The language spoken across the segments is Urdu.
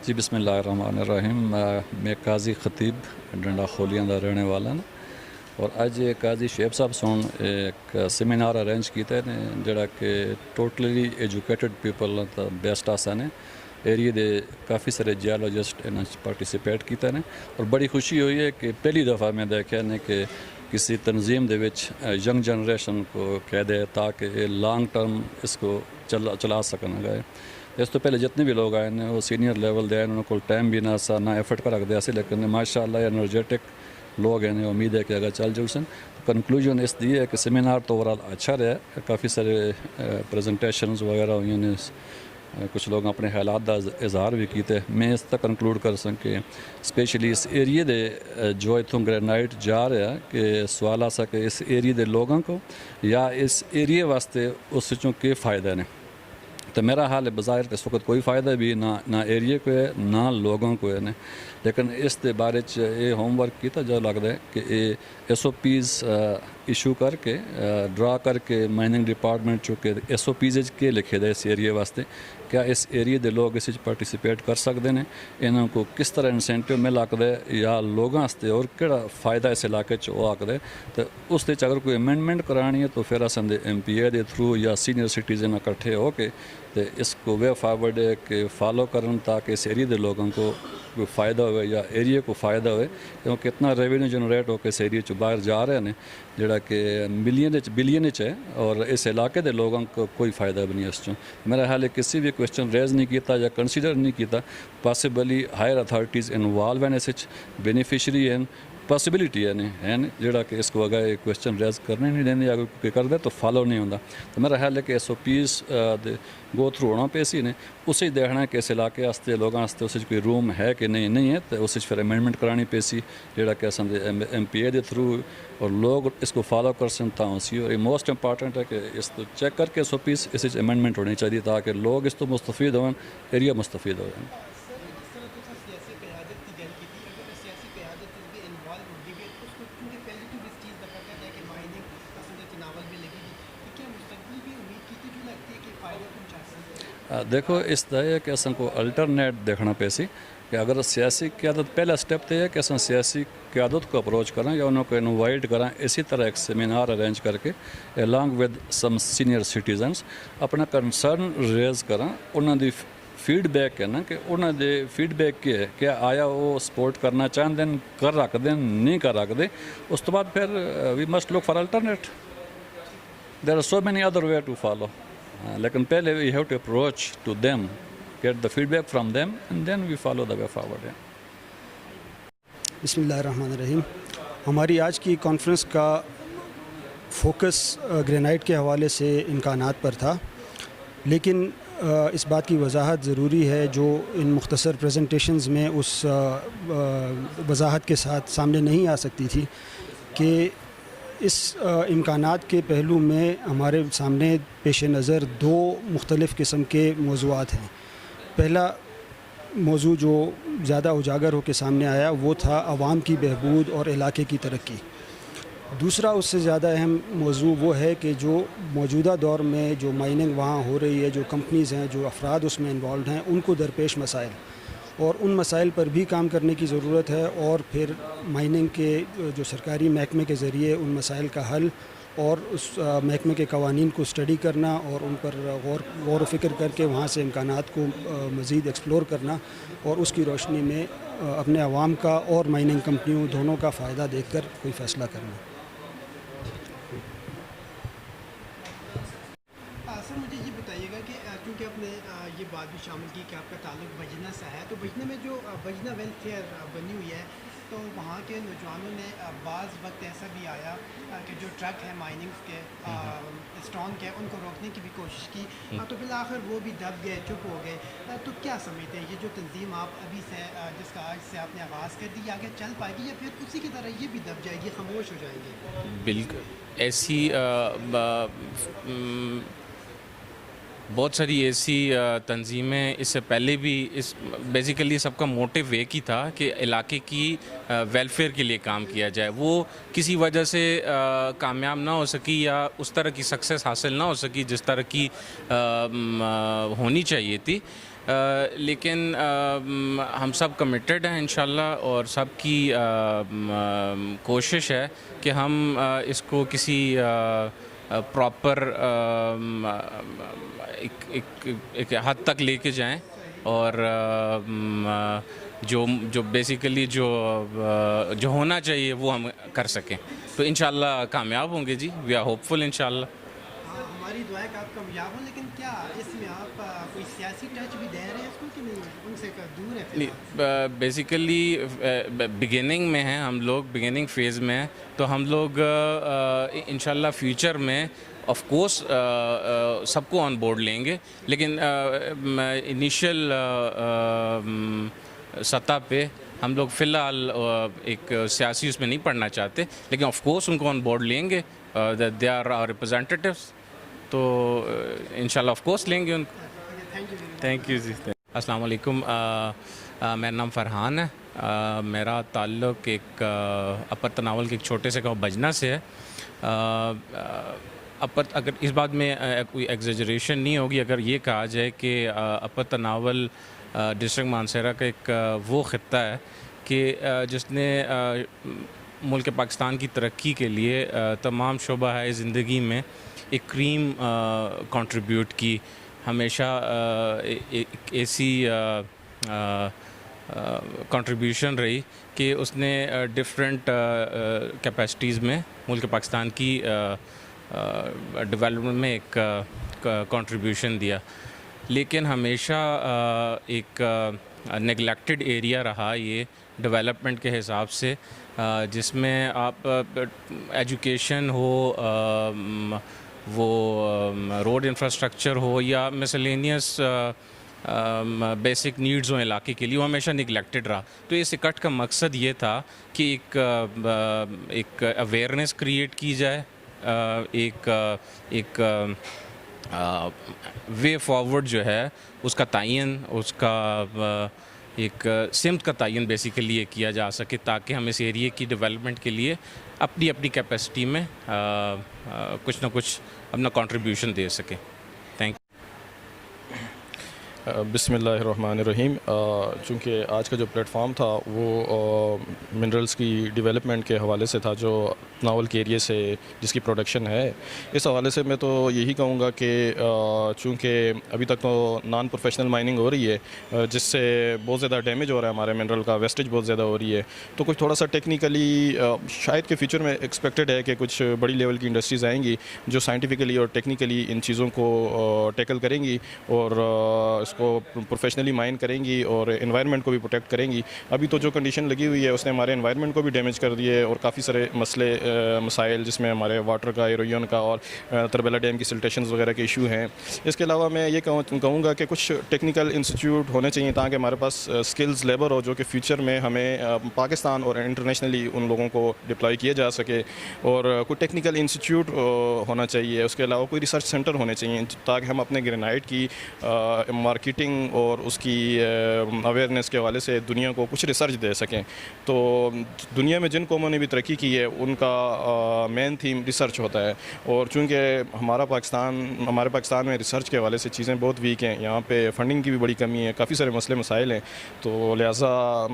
جی بسم اللہ الرحمن الرحیم میں قاضی خطیب ڈنڈا خولیاں دا رہنے والا نا اور اج قاضی شعیب صاحب سون ایک سیمینار ارینج کیتا ہے جڑا کہ totally educated people the best آسا نے ایریے دے کافی سارے جیولوجسٹ ان پارٹیسپیٹ کیتا ہے اور بڑی خوشی ہوئی ہے کہ پہلی دفعہ میں دیکھا ہے کہ کسی تنظیم دے وچ ینگ جنریشن کو کہہ دے تاکہ لانگ ٹرم اس کو چلا سکن گئے. اس تو پہلے جتنے بھی لوگ آئے ہیں وہ سینئر لیول دے انہوں کو ٹائم بھی نہ سا نہ ایفرٹ کر رکھ دیا سی لیکن ماشاء اللہ انرجیٹک لوگ ہیں امید ہے کہ اگر چل جل سن. کنکلوژن اس دی ہے کہ سیمینار تو اوورال اچھا رہا ہے, کافی سارے پریزنٹیشنز وغیرہ ہوئی ہیں, کچھ لوگ اپنے خیالات کا اظہار بھی کیتے. میں اس تک کنکلوڈ کر سکوں کہ اسپیشلی اس ایریے دے جو اتوں گرینائٹ جا رہا ہے کہ سوال آ سکے اس ایریے دے لوگوں کو یا اس ایریے واسطے اس چوں کے فائدے نے. تو میرا حال ہے بظاہر اس وقت کوئی فائدہ بھی نہ ایریے کو ہے نہ لوگوں کو ہے, لیکن اس دے بارے یہ ہوم ورک کیتا جو لگتا ہے کہ یہ ایس او پیز ایشو کر کے ڈرا کر کے مائننگ ڈپارٹمنٹ چونکہ ایس او پیز کے لکھے دے اس ایریے واسطے کیا اس ایریے دے لوگ اس پارٹیسپیٹ کر سکتے ہیں, انہوں کو کس طرح انسینٹیو مل آکد ہے یا لوگوں واسطے اور کہڑا فائدہ اس علاقے وہ آکد ہے. تو اس دے اگر کوئی امینڈمنٹ کرانی ہے تو پھر اصل ایم پی اے دے تھرو یا سینئر سٹیزن اکٹھے ہو کے تو اس کو وے فارورڈ ہے کہ فالو کرن تاکہ اس ایریے دے لوگوں کو کوئی فائدہ ہوئے یا ایریے کو فائدہ ہوئے, کیونکہ اتنا ریونیو جنریٹ ہو کے اس ایریے چ باہر جا رہے ہیں جڑا کہ بلین ہے اور اس علاقے دے لوگوں کو کوئی فائدہ بھی نہیں اس چوں. میرا حال ہے کسی بھی کوشچن ریز نہیں کیتا یا کنسیڈر نہیں کیتا. پاسبلی ہائر اتھارٹیز انوالو ہیں اس بینیفیشری ہیں پاسبلٹی ہے جڑا کہ اس کو اگر کوشچن ریز کرنے نہیں دیں اگر کوئی کر دے تو فالو نہیں ہوتا. تو میرا خیال ہے کہ S O Ps go through ہونا پہ سی نے اسی دیکھنا ہے کہ اس علاقے واسطے لوگوں واسطے اس کوئی روم ہے کہ نہیں ہے تو اس پھر امینڈمنٹ کرانی پی سی جڑا کہ اصل ایم پی اے دے تھرو اور لوگ اس کو فالو کر سن تا اسی. اور یہ موسٹ امپارٹنٹ ہے کہ اس کو چیک کر کے ایس او پیز اس امینڈمنٹ ہونی چاہیے تاکہ لوگ اس تو مستفید ہوں ایریا مستفید ہو. دیکھو اس طرح ہے کہ اصل کو الٹرنیٹ دیکھنا پہ سی کہ اگر سیاسی قیادت پہلا سٹیپ تو ہے کہ اصل سیاسی قیادت کو اپروچ کریں یا انہوں کو انوائٹ کریں اسی طرح ایک سیمینار ارینج کر کے along with some senior citizens اپنا کنسرن ریز کریں. انہوں دی فیڈ بیک ہے نا کہ انہوں دے فیڈ بیک کیا ہے کہ آیا وہ سپورٹ کرنا چاہتے ہیں کر رکھ دیں نہیں کر رکھ دیں. اس تو بعد پھر we must look for alternate. There are so many other way to follow. لیکن پہلے we have to approach to them get the feedback from them and then we follow the way forward. بسم اللہ الرحمن الرحیم. ہماری آج کی کانفرنس کا فوکس گرینائٹ کے حوالے سے امکانات پر تھا, لیکن اس بات کی وضاحت ضروری ہے جو ان مختصر پریزنٹیشنز میں اس وضاحت کے ساتھ سامنے نہیں آ سکتی تھی کہ اس امکانات کے پہلو میں ہمارے سامنے پیش نظر دو مختلف قسم کے موضوعات ہیں. پہلا موضوع جو زیادہ اجاگر ہو کے سامنے آیا وہ تھا عوام کی بہبود اور علاقے کی ترقی. دوسرا اس سے زیادہ اہم موضوع وہ ہے کہ جو موجودہ دور میں جو مائننگ وہاں ہو رہی ہے, جو کمپنیز ہیں, جو افراد اس میں انوالوڈ ہیں, ان کو درپیش مسائل اور ان مسائل پر بھی کام کرنے کی ضرورت ہے, اور پھر مائننگ کے جو سرکاری محکمے کے ذریعے ان مسائل کا حل اور اس محکمے کے قوانین کو اسٹڈی کرنا اور ان پر غور و فکر کر کے وہاں سے امکانات کو مزید ایکسپلور کرنا اور اس کی روشنی میں اپنے عوام کا اور مائننگ کمپنیوں دونوں کا فائدہ دیکھ کر کوئی فیصلہ کرنا. سر مجھے یہ بتائیے گا کہ کیونکہ آپ نے یہ بات بھی شامل کی کہ آپ کا تعلق بجنہ سے ہے, تو بجنہ میں جو بجنہ ویلفیئر بنی ہوئی ہے تو وہاں کے نوجوانوں نے بعض وقت ایسا بھی آیا کہ جو ٹرک ہے مائننگ کے اسٹرانگ کے ان کو روکنے کی بھی کوشش کی, تو بالآخر وہ بھی دب گئے, چپ ہو گئے. تو کیا سمجھتے ہیں یہ جو تنظیم آپ ابھی سے جس کا آج سے آپ نے آغاز کر دی آگے چل پائے گی یا پھر اسی کی طرح یہ بھی دب جائے گی, خاموش ہو جائیں گے؟ بالکل ایسی بہت ساری ایسی تنظیمیں اس سے پہلے بھی اس بیسیکلی سب کا موٹیو ایک ہی تھا کہ علاقے کی ویلفیئر کے لیے کام کیا جائے. وہ کسی وجہ سے کامیاب نہ ہو سکی یا اس طرح کی سکسیس حاصل نہ ہو سکی جس طرح کی ہونی چاہیے تھی, لیکن ہم سب کمیٹڈ ہیں انشاءاللہ، اور سب کی کوشش ہے کہ ہم اس کو کسی پراپر ایک حد تک لے کے جائیں، اور جو بیسیکلی جو ہونا چاہیے وہ ہم کر سکیں، تو انشاءاللہ کامیاب ہوں گے جی، وی آر ہوپ فل انشاءاللہ۔ ہماری دعا ہے کہ آپ کامیاب ہوں، لیکن کیا اس میں آپ کوئی سیاسی ٹچ بھی دے رہے ہیں اس کو کہ نہیں، ان سے دور ہے فی الحال؟ بیسیکلی بگننگ میں ہیں ہم لوگ، بگننگ فیز میں ہیں، تو ہم لوگ انشاءاللہ فیوچر میں آف کورس سب کو آن بورڈ لیں گے، لیکن انیشیل سطح پہ ہم لوگ فی الحال ایک سیاسی اس میں نہیں پڑھنا چاہتے، لیکن آف کورس ان کو آن بورڈ لیں گے، دے آر آور ریپرزینٹیٹیوز، تو انشاءاللہ آف کورس لیں گے ان کو۔ تھینک یو جی۔ السلام علیکم، میرا نام فرحان ہے، میرا تعلق ایک اپر تناول کے ایک چھوٹے سے گاؤں بجنا سے ہے۔ اگر اس بات میں کوئی ایگزیجریشن نہیں ہوگی اگر یہ کہا جائے کہ اپر تناول ڈسٹرکٹ مانسہرہ کا ایک وہ خطہ ہے کہ جس نے ملک پاکستان کی ترقی کے لیے تمام شعبہ ہے زندگی میں ایک کریم کنٹریبیوٹ کی، ہمیشہ ایک ایسی کنٹریبیوشن رہی کہ اس نے ڈفرینٹ کیپیسٹیز میں ملک پاکستان کی ڈیولپمنٹ میں ایک کنٹریبیوشن دیا، لیکن ہمیشہ ایک نگلیکٹڈ ایریا رہا یہ ڈیولپمنٹ کے حساب سے، جس میں آپ ایجوکیشن ہو، وہ روڈ انفراسٹرکچر ہو، یا مسلینیس بیسک نیڈز ہوں علاقے کے لیے، وہ ہمیشہ نگلیکٹڈ رہا۔ تو اس اکٹھ کا مقصد یہ تھا کہ ایک اویئرنیس کریٹ کی جائے، ایک وے فارورڈ جو ہے اس کا تعین، اس کا ایک سمت کا تعین بیسیکلی یہ کیا جا سکے، تاکہ ہم اس ایریے کی ڈیولپمنٹ کے لیے اپنی کیپیسٹی میں کچھ نہ کچھ اپنا کنٹریبیوشن دے سکیں۔ تھینک بسم اللہ الرحمن الرحیم۔ چونکہ آج کا جو پلیٹ فارم تھا وہ منرلز کی ڈیولپمنٹ کے حوالے سے تھا، جو ناول کے ایریے سے جس کی پروڈکشن ہے، اس حوالے سے میں تو یہی کہوں گا کہ چونکہ ابھی تک تو نان پروفیشنل مائننگ ہو رہی ہے، جس سے بہت زیادہ ڈیمیج ہو رہا ہے ہمارے منرل کا، ویسٹیج بہت زیادہ ہو رہی ہے، تو کچھ تھوڑا سا ٹیکنیکلی شاید کہ فیوچر میں ایکسپیکٹڈ ہے کہ کچھ بڑی لیول کی انڈسٹریز آئیں گی جو سائنٹیفکلی اور ٹیکنیکلی ان چیزوں کو ٹیکل کریں گی اور اس کو پروفیشنلی مائن کریں گی اور انوائرمنٹ کو بھی پروٹیکٹ کریں گی۔ ابھی تو جو کنڈیشن لگی ہوئی ہے اس نے ہمارے انوائرمنٹ کو بھی ڈیمیج کر دیے، اور کافی سارے مسائل جس میں ہمارے واٹر کا، ایرویون کا، اور تربیلا ڈیم کی سلٹیشنز وغیرہ کے ایشو ہیں۔ اس کے علاوہ میں یہ کہوں گا کہ کچھ ٹیکنیکل انسٹیٹیوٹ ہونے چاہیے تاکہ ہمارے پاس سکلز لیبر ہو، جو کہ فیوچر میں ہمیں پاکستان اور انٹرنیشنلی ان لوگوں کو ڈپلائی کیا جا سکے، اور کوئی ٹیکنیکل انسٹیٹیوٹ ہونا چاہیے۔ اس کے علاوہ کوئی ریسرچ سینٹر ہونے چاہیے تاکہ ہم اپنے گرینائٹ کی مارکیٹنگ اور اس کی اویئرنیس کے حوالے سے دنیا کو کچھ ریسرچ دے سکیں۔ تو دنیا میں جن قوموں نے بھی ترقی کی ہے ان کا مین تھیم ریسرچ ہوتا ہے، اور چونکہ ہمارے پاکستان میں ریسرچ کے حوالے سے چیزیں بہت ویک ہیں، یہاں پہ فنڈنگ کی بھی بڑی کمی ہے، کافی سارے مسائل ہیں، تو لہٰذا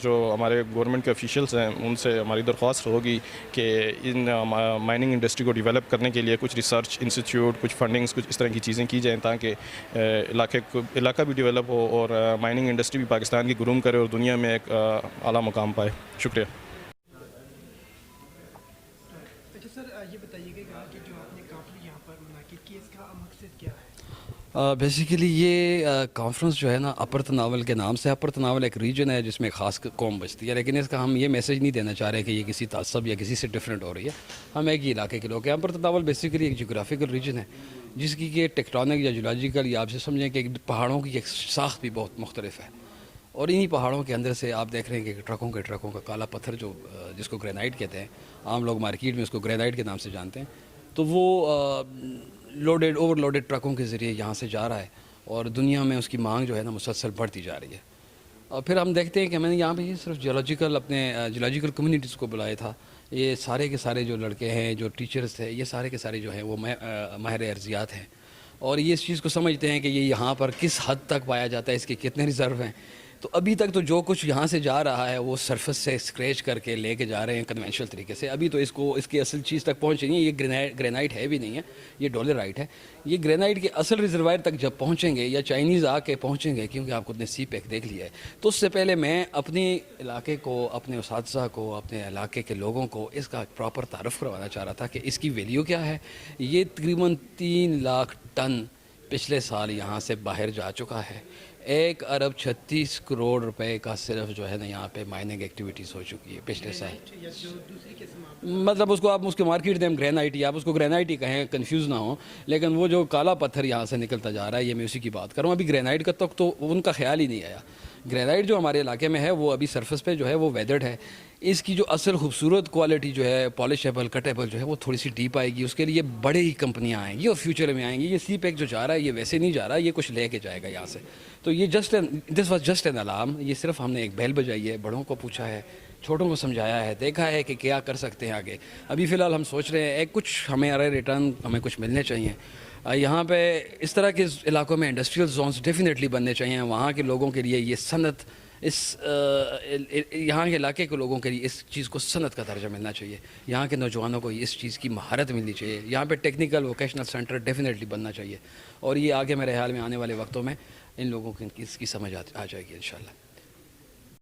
جو ہمارے گورنمنٹ کے آفیشیلس ہیں ان سے ہماری درخواست ہوگی کہ ان مائننگ انڈسٹری کو ڈیولپ کرنے کے لیے کچھ ریسرچ انسٹیٹیوٹ، کچھ فنڈنگز، کچھ اس طرح کی چیزیں کی جائیں تاکہ علاقہ بھی ڈیولپ ہو اور مائننگ انڈسٹری بھی پاکستان کی گروم کرے اور دنیا میں ایک اعلیٰ مقام پائے۔ شکریہ۔ اچھا سر، یہ بتائیے گا کہ جو آپ نے کانفرنس یہاں پر منعقد کی، اس کا مقصد کیا ہے؟ بیسیکلی یہ کانفرنس جو ہے نا اپر تناول کے نام سے، اپر تناول ایک ریجن ہے جس میں خاص قوم بستی ہے، لیکن اس کا ہم یہ میسج نہیں دینا چاہ رہے کہ یہ کسی تعصب یا کسی سے ڈفرینٹ ہو رہی ہے، ہم ایک ہی علاقے کے لوگ ہیں۔ اپر تناول بیسیکلی ایک جغرافیکل ریجن ہے جس کی کہ ٹیکٹونک یا جیولوجیکل، یا آپ سے سمجھیں کہ پہاڑوں کی ایک ساخت بھی بہت مختلف ہے، اور انہی پہاڑوں کے اندر سے آپ دیکھ رہے ہیں کہ ٹرکوں کا کالا پتھر جو جس کو گرینائٹ کہتے ہیں، عام لوگ مارکیٹ میں اس کو گرینائٹ کے نام سے جانتے ہیں، تو وہ اوور لوڈڈ ٹرکوں کے ذریعے یہاں سے جا رہا ہے، اور دنیا میں اس کی مانگ جو ہے نا مسلسل بڑھتی جا رہی ہے۔ اور پھر ہم دیکھتے ہیں کہ میں نے یہاں پہ یہ صرف جیولوجیکل کمیونٹیز کو بلایا تھا، یہ سارے کے سارے جو لڑکے ہیں، جو ٹیچرز تھے، یہ سارے کے سارے جو ہیں وہ ماہر ارضیات ہیں، اور یہ اس چیز کو سمجھتے ہیں کہ یہ یہاں پر کس حد تک پایا جاتا ہے، اس کے کتنے ریزرو ہیں. تو ابھی تک تو جو کچھ یہاں سے جا رہا ہے وہ سرفس سے اسکریچ کر کے لے کے جا رہے ہیں کنونشنل طریقے سے. ابھی تو اس کی اصل چیز تک پہنچے نہیں. یہ گرینائٹ ہے بھی نہیں ہے، یہ ڈولرائٹ ہے. یہ گرینائٹ کے اصل ریزروائر تک جب پہنچیں گے یا چائنیز آ کے پہنچیں گے، کیونکہ آپ خود نے سی پیک دیکھ لیا ہے، تو اس سے پہلے میں اپنے علاقے کو، اپنے اساتذہ کو، اپنے علاقے کے لوگوں کو اس کا پراپر تعارف کروانا چاہ رہا تھا کہ اس کی ویلیو کیا ہے. یہ تقریباً 3 لاکھ ٹن پچھلے سال یہاں سے باہر جا چکا ہے. 1 ارب 36 کروڑ روپے کا صرف جو ہے نا یہاں پہ مائننگ ایکٹیویٹیز ہو چکی ہے پچھلے سال. یا جو دوسری قسم آپ مطلب اس کو آپ اس کے مارکیٹ دیں گرینائٹ، یا آپ اس کو گرینائٹ ہی کہیں، کنفیوز نہ ہوں. لیکن وہ جو کالا پتھر یہاں سے نکلتا جا رہا ہے، یہ میں اسی کی بات کروں. ابھی گرینائٹ کا تک تو ان کا خیال ہی نہیں آیا. گرینائٹ جو ہمارے علاقے میں ہے وہ ابھی سرفس پہ جو ہے وہ ویدرڈ ہے. اس کی جو اصل خوبصورت کوالٹی جو ہے پالشیبل کٹیبل جو ہے وہ تھوڑی سی ڈیپ آئے گی. اس کے لیے بڑے ہی کمپنیاں آئیں گی اور فیوچر میں آئیں گی. یہ سی پیک جو جا رہا ہے یہ ویسے نہیں جا رہا، یہ کچھ لے کے جائے گا یہاں سے. تو یہ this was just an alarm. یہ صرف ہم نے ایک بیل بجائی ہے، بڑوں کو پوچھا ہے، چھوٹوں کو سمجھایا ہے، دیکھا ہے کہ کیا کر سکتے ہیں آگے. ابھی فی الحال ہم سوچ رہے ہیں کچھ ہمارے ریٹرن ہمیں کچھ ملنے چاہیے. یہاں پہ اس طرح کے علاقوں میں انڈسٹریل زونز ڈیفینیٹلی بننے چاہیے. وہاں کے لوگوں کے لیے یہ صنعت، یہاں کے علاقے کے لوگوں کے لیے اس چیز کو صنعت کا درجہ ملنا چاہیے. یہاں کے نوجوانوں کو اس چیز کی مہارت ملنی چاہیے. یہاں پہ ٹیکنیکل ووکیشنل سینٹر ڈیفینیٹلی بننا چاہیے. اور یہ آگے میرے خیال میں آنے والے وقتوں میں ان لوگوں کو اس کی سمجھ آ جائے گی انشاءاللہ.